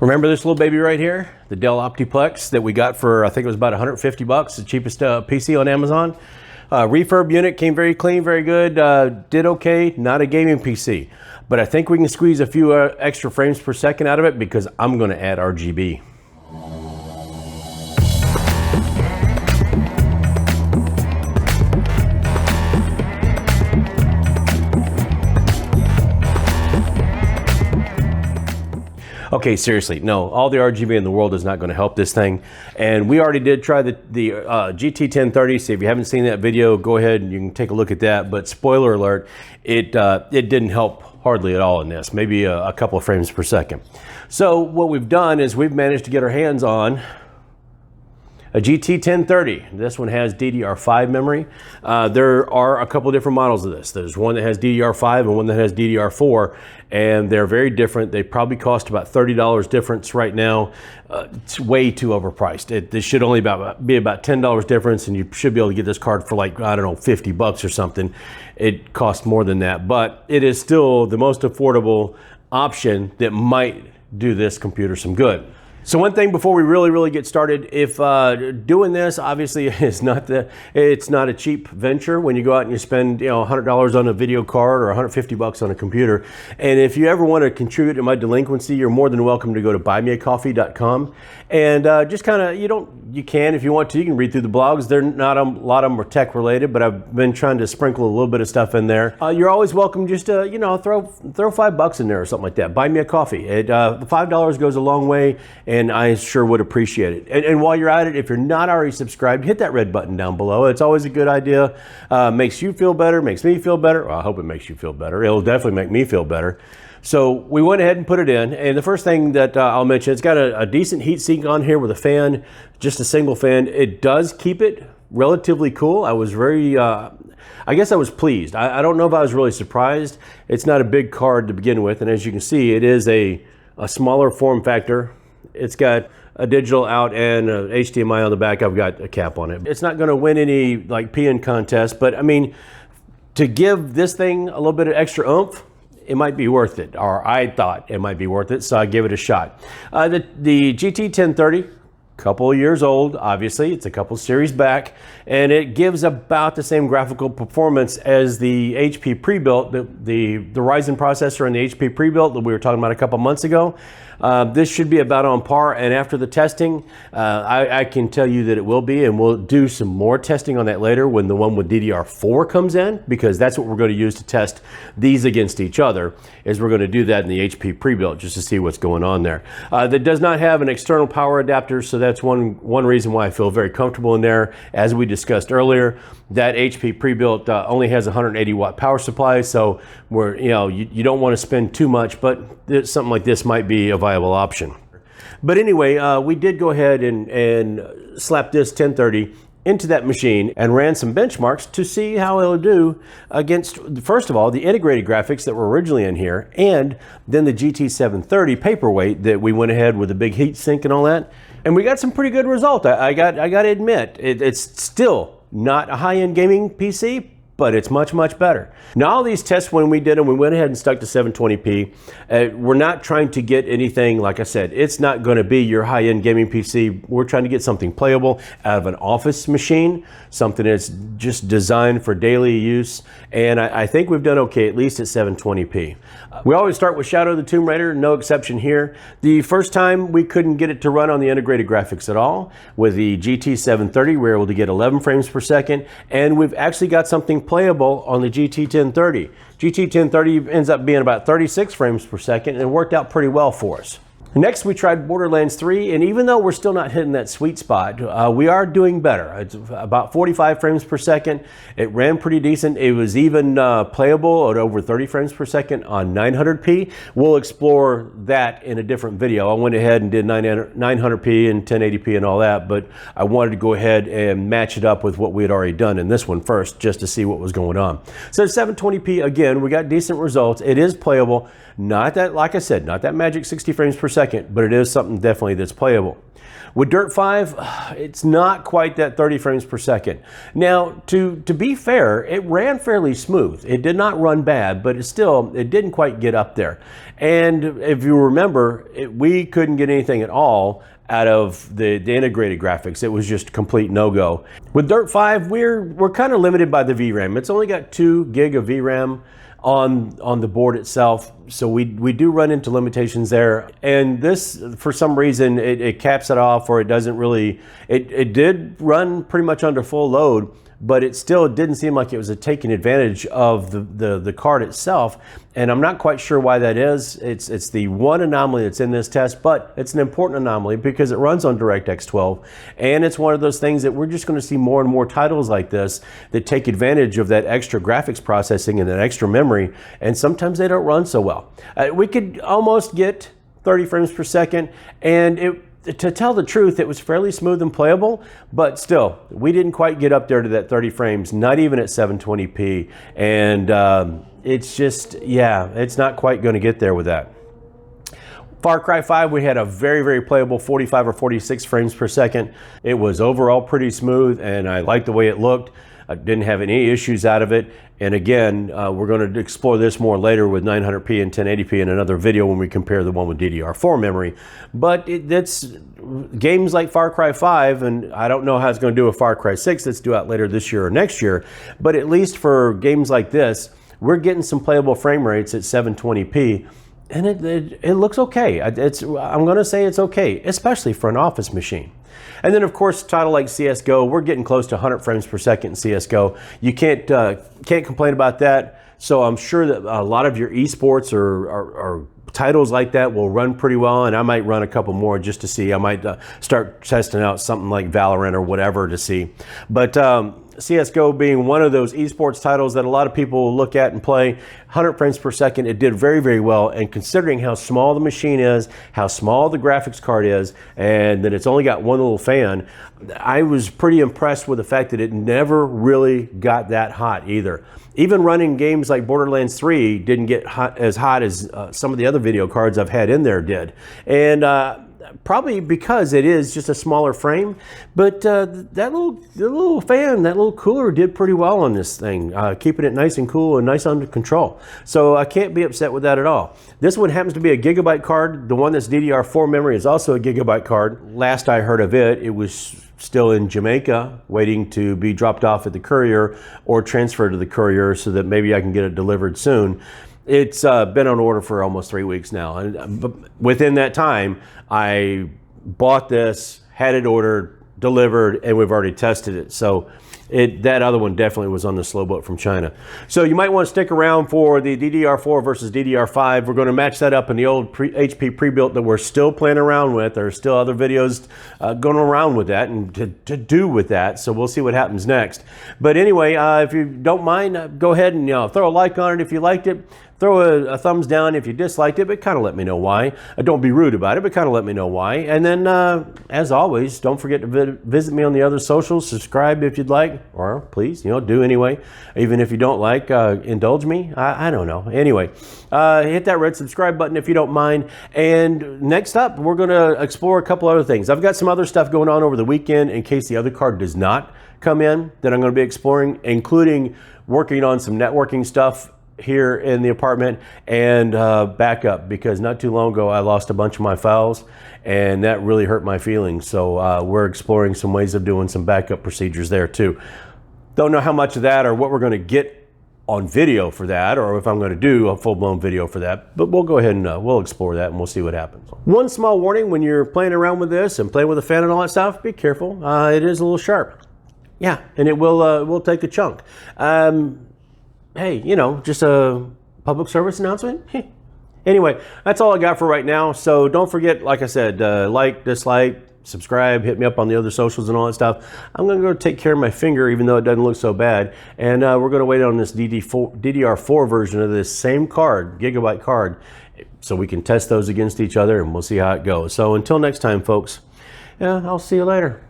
Remember this little baby right here? The Dell Optiplex that we got for, I think it was about 150 bucks, the cheapest PC on Amazon. Refurb unit, came very clean, very good, did okay, not a gaming PC. But I think we can squeeze a few extra frames per second out of it because I'm gonna add RGB. Okay, seriously, no, all the RGB in the world is not going to help this thing. And we already did try the GT1030, so if you haven't seen that video, go ahead and you can take a look at that. But spoiler alert, it didn't help hardly at all in this, maybe a couple of frames per second. So what we've done is we've managed to get our hands on a GT1030. This one has DDR5 memory. There are a couple of different models of this. There's one that has DDR5 and one that has DDR4, and they're very different. They probably cost about $30 difference right now. It's way too overpriced. This should only be about $10 difference, and you should be able to get this card for like, I don't know, 50 bucks or something. It costs more than that, but it is still the most affordable option that might do this computer some good. So one thing before we really get started, if doing this obviously is it's not a cheap venture when you go out and you spend $100 on a video card or 150 bucks on a computer. And if you ever want to contribute to my delinquency, you're more than welcome to go to buymeacoffee.com and just kind of you can if you want to, you can read through the blogs. They're not a lot of them are tech related, but I've been trying to sprinkle a little bit of stuff in there. You're always welcome just to throw $5 in there or something like that. Buy me a coffee. $5 goes a long way, and I sure would appreciate it. And while you're at it, if you're not already subscribed, hit that red button down below. It's always a good idea. Makes you feel better, makes me feel better. Well, I hope it makes you feel better. It'll definitely make me feel better. So we went ahead and put it in, and the first thing that I'll mention, it's got a decent heat sink on here with a fan, just a single fan. It does keep it relatively cool. I was very, I guess I was pleased. I don't know if I was really surprised. It's not a big card to begin with, and as you can see, it is a smaller form factor. It's got a digital out and a HDMI on the back. I've got a cap on it. It's not going to win any like peeing contest, but I mean, to give this thing a little bit of extra oomph, it might be worth it, or I thought it might be worth it, so I give it a shot. The GT1030, couple of years old, obviously, it's a couple series back, and it gives about the same graphical performance as the HP pre-built, the Ryzen processor and the HP pre-built that we were talking about a couple months ago. This should be about on par, and after the testing, I can tell you that it will be, and we'll do some more testing on that later when the one with DDR4 comes in, because that's what we're going to use to test these against each other, is we're going to do that in the HP pre-built just to see what's going on there. That does not have an external power adapter, so that's one reason why I feel very comfortable in there. As we discussed earlier, that HP pre-built only has 180 watt power supply, so you don't want to spend too much, but something like this might be a viable option. But anyway, we did go ahead and slap this 1030 into that machine and ran some benchmarks to see how it'll do against, first of all, the integrated graphics that were originally in here, and then the GT730 paperweight that we went ahead with a big heat sink and all that. And we got some pretty good result. I got to admit, it's still not a high-end gaming PC, but it's much better. Now all these tests, when we did them, we went ahead and stuck to 720p. We're not trying to get anything, like I said, it's not going to be your high-end gaming PC. We're trying to get something playable out of an office machine, something that's just designed for daily use, and I think we've done okay, at least at 720p. We always start with Shadow of the Tomb Raider, no exception here. The first time we couldn't get it to run on the integrated graphics at all. With the GT730, we were able to get 11 frames per second, and we've actually got something playable on the GT1030. GT1030 ends up being about 36 frames per second, and it worked out pretty well for us. Next, we tried Borderlands 3, and even though we're still not hitting that sweet spot, we are doing better. It's about 45 frames per second. It ran pretty decent. It was even playable at over 30 frames per second on 900p. We'll explore that in a different video. I went ahead and did 900p and 1080p and all that, but I wanted to go ahead and match it up with what we had already done in this one first, just to see what was going on. So 720p, again, we got decent results. It is playable. Not that, like I said, not that magic 60 frames per second second, but it is something definitely that's playable. With Dirt 5, it's not quite that 30 frames per second. Now, to be fair, it ran fairly smooth. It did not run bad, but it didn't quite get up there. And if you remember, we couldn't get anything at all out of the integrated graphics. It was just complete no-go. With Dirt 5, we're kind of limited by the VRAM. It's only got 2 gig of VRAM on the board itself, so we do run into limitations there. And this, for some reason, it caps it off, or it doesn't really. It did run pretty much under full load, but it still didn't seem like it was taking advantage of the card itself, and I'm not quite sure why that is. It's the one anomaly that's in this test, but it's an important anomaly because it runs on DirectX 12, and it's one of those things that we're just going to see more and more titles like this that take advantage of that extra graphics processing and that extra memory, and sometimes they don't run so well. We could almost get 30 frames per second, and to tell the truth, it was fairly smooth and playable, but still, we didn't quite get up there to that 30 frames, not even at 720p. And it's just, yeah, it's not quite going to get there with that. Far Cry 5, we had a very, very playable 45 or 46 frames per second. It was overall pretty smooth, and I liked the way it looked. I didn't have any issues out of it. And again, we're going to explore this more later with 900p and 1080p in another video when we compare the one with DDR4 memory. But that's games like Far Cry 5, and I don't know how it's going to do with Far Cry 6 that's due out later this year or next year, but at least for games like this, we're getting some playable frame rates at 720p, and it looks okay. I'm going to say it's okay, especially for an office machine. And then, of course, a title like CSGO, we're getting close to 100 frames per second in CSGO. You can't complain about that. So I'm sure that a lot of your esports or titles like that will run pretty well, and I might run a couple more just to see. I might start testing out something like Valorant or whatever to see. But CSGO being one of those esports titles that a lot of people look at and play, 100 frames per second, it did very, very well. And considering how small the machine is, how small the graphics card is, and that it's only got one little fan, I was pretty impressed with the fact that it never really got that hot either. Even running games like Borderlands 3 didn't get as hot as some of the other video cards I've had in there did. And probably because it is just a smaller frame, but that little fan, that little cooler did pretty well on this thing, keeping it nice and cool and nice under control. So I can't be upset with that at all. This one happens to be a gigabyte card. The one that's DDR4 memory is also a gigabyte card. Last I heard of it, it was still in Jamaica waiting to be dropped off at the courier or transferred to the courier so that maybe I can get it delivered soon. It's been on order for almost 3 weeks now, and within that time I bought this, had it ordered, delivered, and we've already tested it. So that other one definitely was on the slow boat from China. So you might want to stick around for the DDR4 versus DDR5. We're going to match that up in the old HP pre-built that we're still playing around with. There are still other videos going around with that and to do with that. So we'll see what happens next. But anyway, if you don't mind, go ahead and throw a like on it if you liked it. Throw a thumbs down if you disliked it, but kind of let me know why. Don't be rude about it, but kind of let me know why. And then, as always, don't forget to visit me on the other socials. Subscribe if you'd like, or please, do anyway. Even if you don't like, indulge me. I don't know. Anyway, hit that red subscribe button if you don't mind. And next up, we're going to explore a couple other things. I've got some other stuff going on over the weekend in case the other card does not come in that I'm going to be exploring, including working on some networking stuff here in the apartment and backup, because not too long ago I lost a bunch of my files and that really hurt my feelings. So we're exploring some ways of doing some backup procedures there too. Don't know how much of that or what we're going to get on video for that, or if I'm going to do a full-blown video for that, but we'll go ahead and we'll explore that and we'll see what happens. One small warning: when you're playing around with this and playing with a fan and all that stuff, be careful. It is a little sharp. Yeah, and it will take a chunk. Hey, just a public service announcement. Anyway, that's all I got for right now. So don't forget, like I said, like, dislike, subscribe, hit me up on the other socials and all that stuff. I'm going to go take care of my finger, even though it doesn't look so bad. And we're going to wait on this DDR4 version of this same card, gigabyte card, so we can test those against each other and we'll see how it goes. So until next time, folks, I'll see you later.